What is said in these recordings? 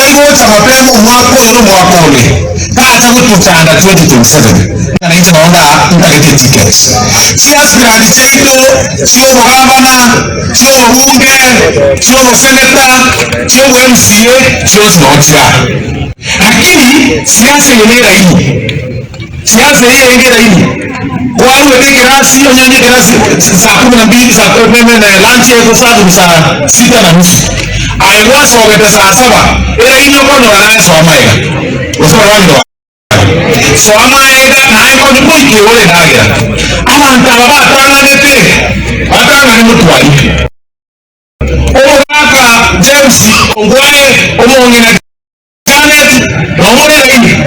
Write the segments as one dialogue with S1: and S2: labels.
S1: cha mapema mwaka ule hata kututanda 2027 na hizo naona mtalete tickets sio aspirant cheito sio gavana sio bunge sio senator sio MCA sio snotia lakini siasa yenyewe hii siasa hii yenyewe hii wao weke kirasi onyanye kirasi saa 12 saa 12 na lunch yetu saa 6:30 alikuwa sogete saa 7 ila hilo kono wanaye somaega usorongo somaega na iko ni kuiki ole nagira abantu abatanganete batangane mutwali omwaka James ongwaye omongena Janet nomone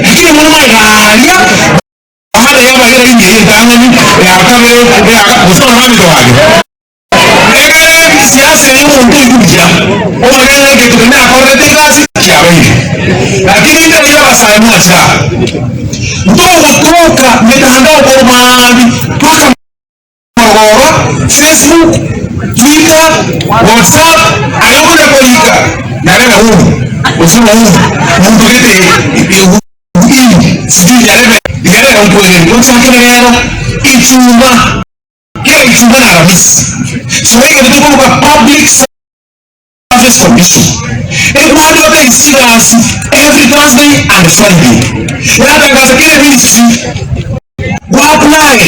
S1: lakini mwana magalia amale yaba ila ini ndangani ya kamera ya kusoma mami wake siasa ni mungu kuja omagana kitu kama akorete kasi kiawe lakini ndio hiyo asaimwa cha ndio kutoka mitandao kwa maana paka mgora Facebook Twitter WhatsApp ayokuna kolika na leo huu usema huu mungu kete sijui yale yale ongoje mchakana leo ichuma ichuma na ramisi so hiyo ndio kwa public service commission every Thursday and Friday hata kaza kile ministry apply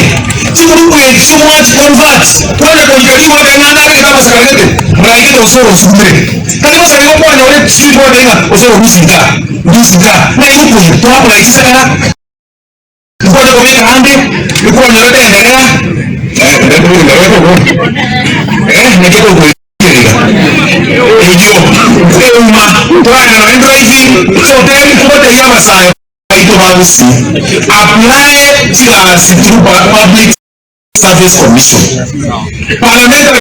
S1: timu so much convert wale kulikaliwa tena ndani kama sakarete mraikito usoro usumbe kama sasa yuko kwa wale street board ina usoro rusika na yuko to apply sana kwa hiyo kwa hande yuko nyote endelea ndio ndio hiyo uma twana na driving so then kubote yama sai ito harusi apply to public service commission parliamentary